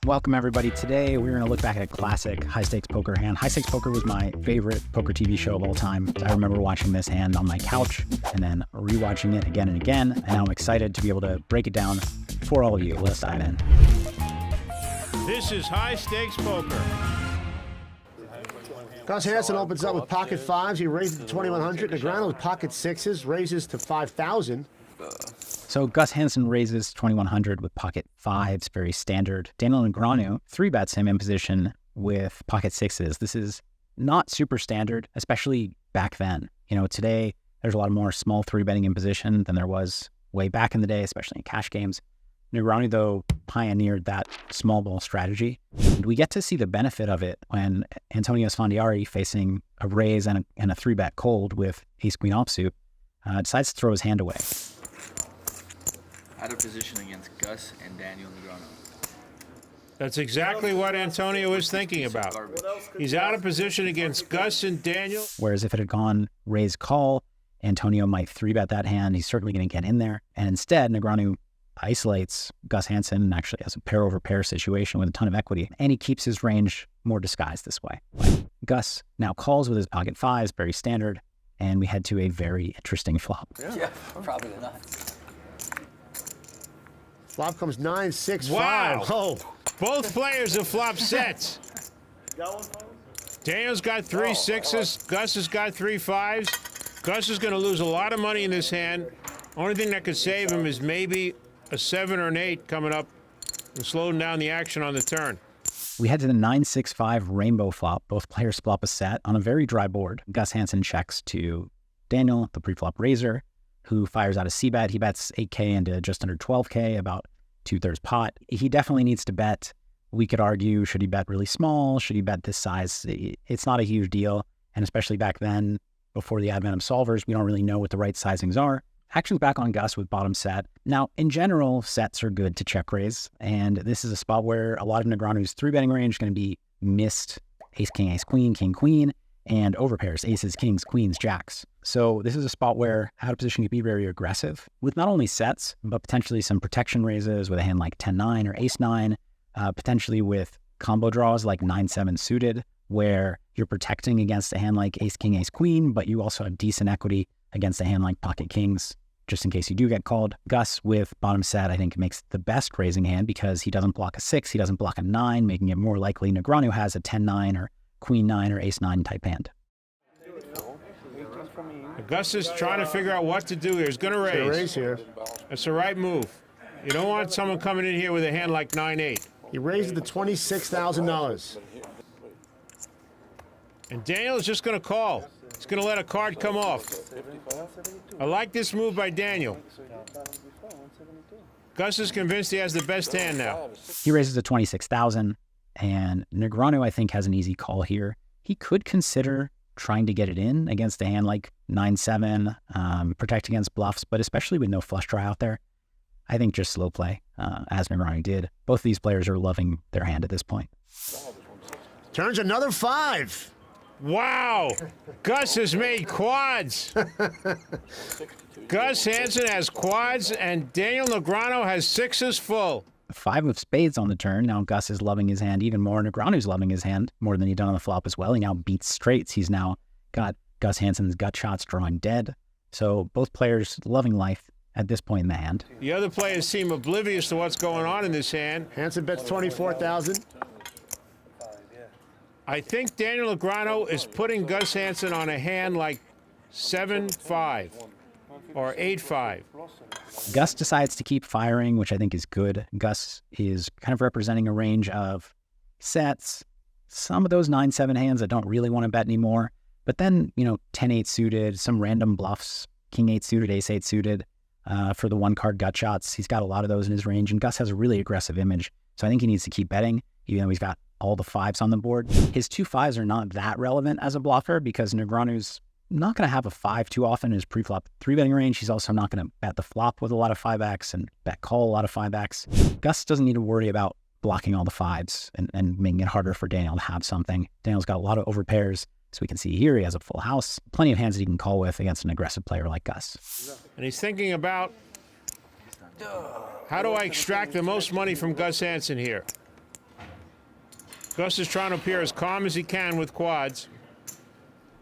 Welcome everybody. Today we're going to look back at a classic high-stakes poker hand. High-stakes poker was my favorite poker TV show of all time. I remember watching this hand on my couch and then rewatching it again and again. And now I'm excited to be able to break it down for all of you. Let's dive in. This is high-stakes poker. Gus Hansen opens up with pocket fives. He raises to 2,100. Negreanu with pocket sixes, raises to 5,000. So Gus Hansen raises 2,100 with pocket fives, very standard. Daniel Negreanu 3-bets him in position with pocket sixes. This is not super standard, especially back then. You know, today there's a lot more small 3-betting in position than there was way back in the day, especially in cash games. Negreanu, though, pioneered that small ball strategy. And we get to see the benefit of it when Antonio Esfandiari, facing a raise and a 3-bet cold with ace-queen offsuit, decides to throw his hand away. Out of position against Gus and Daniel Negreanu. That's exactly what Antonio is thinking about. He's out of position against Gus and Daniel. Whereas if it had gone raise call, Antonio might 3-bet that hand. He's certainly going to get in there. And instead, Negreanu isolates Gus Hansen and actually has a pair-over-pair situation with a ton of equity. And he keeps his range more disguised this way. Gus now calls with his pocket fives, very standard. And we head to a very interesting flop. Yeah, probably not. Flop comes 9, 6, Wow. 5. Oh, Both players have flopped sets. Daniel's got 3 sixes. Gus has got 3 fives. Gus is going to lose a lot of money in this hand. Only thing that could save him is maybe a 7 or an 8 coming up and slowing down the action on the turn. We head to the 9-6-5 rainbow flop. Both players flop a set on a very dry board. Gus Hansen checks to Daniel, the pre-flop raiser, who fires out a C-bet. He bets 8K into just under 12K, about 2/3 pot. He definitely needs to bet. We could argue, should he bet really small? Should he bet this size? It's not a huge deal. And especially back then, before the advent of solvers, we don't really know what the right sizings are. Action's back on Gus with bottom set. Now, in general, sets are good to check raise. And this is a spot where a lot of Negreanu's 3-betting range is going to be missed ace, king, ace, queen, king, queen, and overpairs, aces, kings, queens, jacks. So this is a spot where out of position can be very aggressive with not only sets, but potentially some protection raises with a hand like 10-9 or ace-9, potentially with combo draws like 9-7 suited, where you're protecting against a hand like ace, king, ace, queen, but you also have decent equity against a hand like pocket kings, just in case you do get called. Gus with bottom set, I think, makes the best raising hand because he doesn't block a 6, he doesn't block a 9, making it more likely Negreanu has a 10-9 or queen 9 or ace 9 type hand. Gus is trying to figure out what to do here. He's going to raise. here. That's the right move. You don't want someone coming in here with a hand like 9-8. He raises to $26,000. And Daniel is just going to call. He's going to let a card come off. I like this move by Daniel. Gus is convinced he has the best hand now. He raises to 26,000, and Negreanu, I think, has an easy call here. He could consider trying to get it in against a hand like 9-7, protect against bluffs, but especially with no flush draw out there, I think just slow play, as Negreanu did. Both of these players are loving their hand at this point. Turns another 5. Wow! Gus has made quads. Gus Hansen has quads, and Daniel Negreanu has 6s full. 5 of spades on the turn. Now Gus is loving his hand even more. Negreanu's loving his hand more than he'd done on the flop as well. He now beats straights. He's now got Gus Hansen's gut shots drawing dead. So both players loving life at this point in the hand. The other players seem oblivious to what's going on in this hand. Hansen bets 24,000. I think Daniel Negreanu is putting Gus Hansen on a hand like 7-5 or 8-5. Gus decides to keep firing, which I think is good. Gus is kind of representing a range of sets, some of those 9-7 hands that don't really want to bet anymore, but then, 10-8 suited, some random bluffs, king-8 suited, ace-8 suited, for the one-card gut shots. He's got a lot of those in his range, and Gus has a really aggressive image, so I think he needs to keep betting, even though he's got all the 5s on the board. His 2 5s are not that relevant as a bluffer because Negreanu's not going to have a 5 too often in his pre-flop 3-betting range. He's also not going to bet the flop with a lot of 5x and bet call a lot of 5x. Gus doesn't need to worry about blocking all the 5s and making it harder for Daniel to have something. Daniel's got a lot of overpairs. So we can see here he has a full house. Plenty of hands that he can call with against an aggressive player like Gus. And he's thinking about, how do I extract the most money from Gus Hansen here? Gus is trying to appear as calm as he can with quads.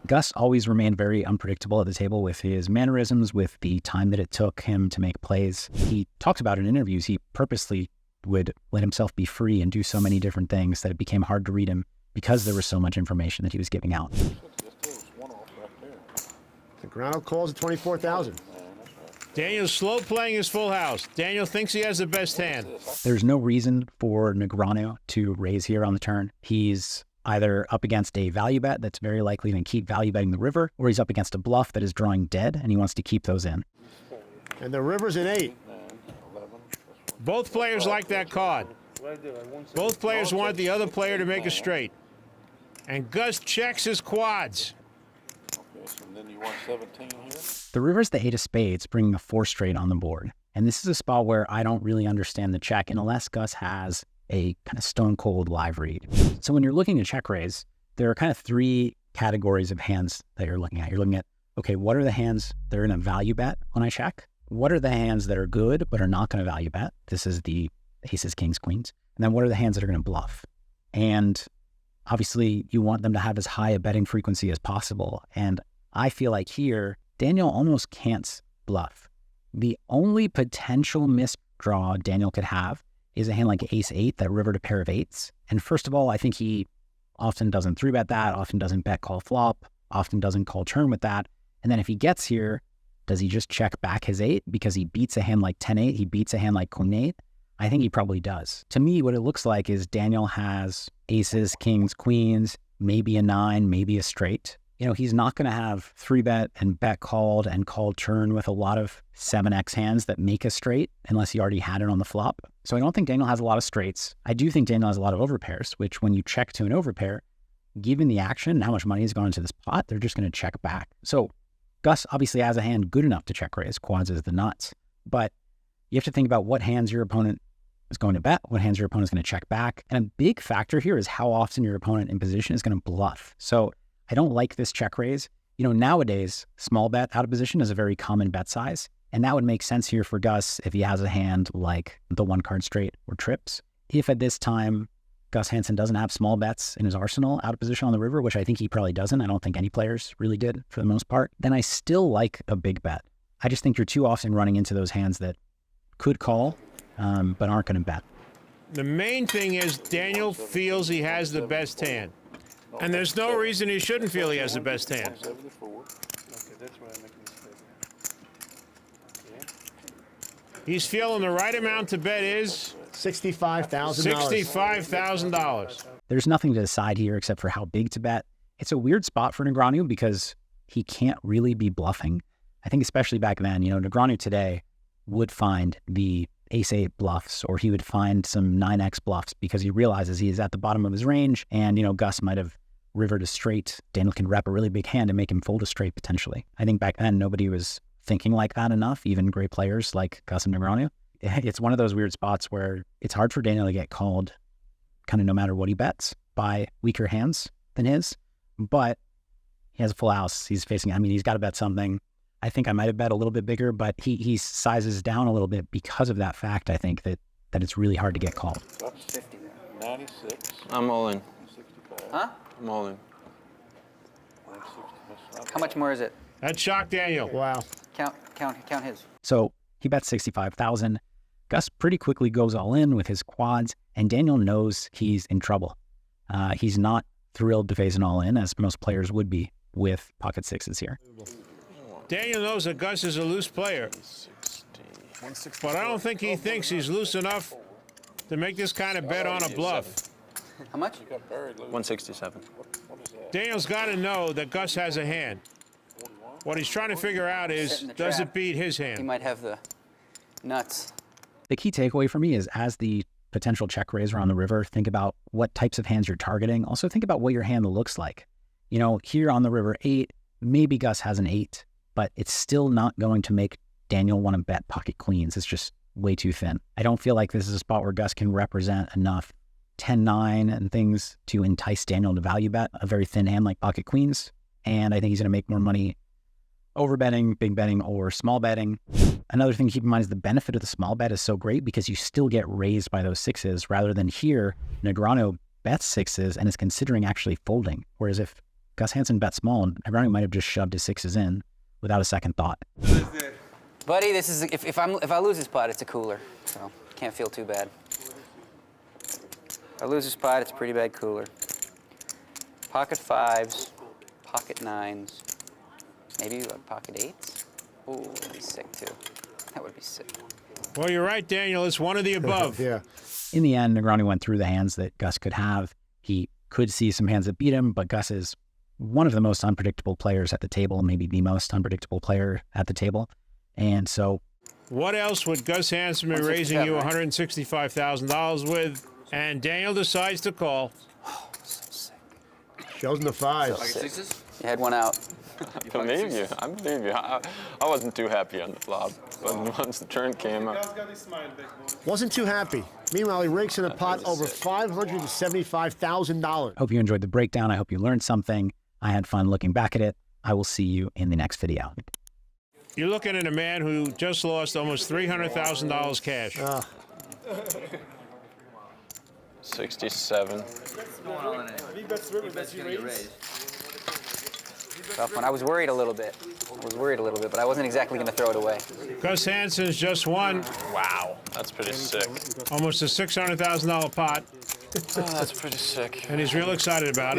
Gus always remained very unpredictable at the table with his mannerisms, with the time that it took him to make plays. He talks about in interviews, he purposely would let himself be free and do so many different things that it became hard to read him because there was so much information that he was giving out. Negreanu calls at 24,000. Daniel's slow playing his full house. Daniel thinks he has the best hand. There's no reason for Negreanu to raise here on the turn. He's either up against a value bet that's very likely to keep value betting the river, or he's up against a bluff that is drawing dead and he wants to keep those in. And the river's an 8. Both players like that card. Both players want the other player to make a straight. And Gus checks his quads. Then you want 17 here? The river's the 8 of spades, bringing a 4 straight on the board. And this is a spot where I don't really understand the check unless Gus has a kind of stone cold live read. So when you're looking to check raise, there are kind of 3 categories of hands that you're looking at. You're looking at, okay, what are the hands that are going to value bet when I check? What are the hands that are good but are not going to value bet? This is the aces, kings, queens. And then what are the hands that are going to bluff? And obviously you want them to have as high a betting frequency as possible. And I feel like here, Daniel almost can't bluff. The only potential misdraw Daniel could have is a hand like ace-8 that rivered a pair of 8s. And first of all, I think he often doesn't 3-bet that, often doesn't bet call flop, often doesn't call turn with that. And then if he gets here, does he just check back his 8 because he beats a hand like 10-8, he beats a hand like queen-8? I think he probably does. To me, what it looks like is Daniel has aces, kings, queens, maybe a 9, maybe a straight. You know, he's not going to have 3-bet and bet called and called turn with a lot of 7x hands that make a straight unless he already had it on the flop. So I don't think Daniel has a lot of straights. I do think Daniel has a lot of overpairs, which when you check to an overpair, given the action and how much money has gone into this pot, they're just going to check back. So Gus obviously has a hand good enough to check raise. Quads is the nuts. But you have to think about what hands your opponent is going to bet, what hands your opponent is going to check back. And a big factor here is how often your opponent in position is going to bluff. So I don't like this check raise. You know, nowadays, small bet out of position is a very common bet size. And that would make sense here for Gus if he has a hand like the 1-card straight or trips. If at this time, Gus Hansen doesn't have small bets in his arsenal out of position on the river, which I think he probably doesn't. I don't think any players really did for the most part. Then I still like a big bet. I just think you're too often running into those hands that could call, but aren't going to bet. The main thing is Daniel feels he has the best hand. And there's no reason he shouldn't feel he has the best hand. Okay, that's where I make a mistake. He's feeling the right amount to bet is $65,000. $65,000. There's nothing to decide here except for how big to bet. It's a weird spot for Negreanu because he can't really be bluffing. I think especially back then, you know, Negreanu today would find the ace-8 bluffs, or he would find some 9x bluffs because he realizes he is at the bottom of his range, and, you know, Gus might have rivered a straight. Daniel can rep a really big hand and make him fold a straight potentially. I think back then nobody was thinking like that enough, even great players like Gus and Negreanu. It's one of those weird spots where it's hard for Daniel to get called kind of no matter what he bets by weaker hands than his, but he has a full house. He's facing, I mean, he's got to bet something. I think I might have bet a little bit bigger, but he sizes down a little bit because of that fact. I think that it's really hard to get called. 50 there. 96. I'm all in. 65. Huh? I'm all in. 160. How much more is it? That shocked Daniel. Wow. Count his. So he bets 65,000. Gus pretty quickly goes all in with his quads, and Daniel knows he's in trouble. He's not thrilled to face an all in, as most players would be with pocket sixes here. Daniel knows that Gus is a loose player, but I don't think he thinks he's loose enough to make this kind of bet on a bluff. How much? 167. Daniel's got to know that Gus has a hand. What he's trying to figure out is, does it beat his He hand? might have the nuts. The key takeaway for me is, as the potential check raiser on the river, think about what types of hands you're targeting. Also think about what your hand looks like. You know, here on the river 8, maybe Gus has an 8, but it's still not going to make Daniel want to bet pocket queens. It's just way too thin. I don't feel like this is a spot where Gus can represent enough 10-9 and things to entice Daniel to value bet a very thin hand like pocket queens. And I think he's going to make more money over betting, big betting, or small betting. Another thing to keep in mind is the benefit of the small bet is so great because you still get raised by those sixes, rather than here, Negreanu bets sixes and is considering actually folding. Whereas if Gus Hansen bet small, Negreanu might have just shoved his sixes in without a second thought. Buddy, this is if I lose this pot, it's a cooler, so can't feel too bad. If I lose this pot, it's a pretty bad cooler. Pocket fives, pocket nines, maybe like pocket eights. Ooh, that'd be sick too. That would be sick. Well, you're right, Daniel. It's one of the above. Yeah. In the end, Negreanu went through the hands that Gus could have. He could see some hands that beat him, but Gus is one of the most unpredictable players at the table, maybe the most unpredictable player at the table. And so... What else would Gus Hansen be raising you $165,000 with? And Daniel decides to call. Oh, so sick. Shows in the fives. Pocket sixes? You had one out. I believe you. I believe you. I wasn't too happy on the flop, but once the turn came up. Wasn't too happy. Meanwhile, he rakes in a pot over $575,000. Hope you enjoyed the breakdown. I hope you learned something. I had fun looking back at it. I will see you in the next video. You're looking at a man who just lost almost $300,000 cash. 67. He bets gonna get raised. Tough one. I was worried a little bit. But I wasn't exactly going to throw it away. Gus Hansen's just won Wow, that's pretty sick. almost a $600,000 pot, Oh, that's pretty sick. and he's real excited about it.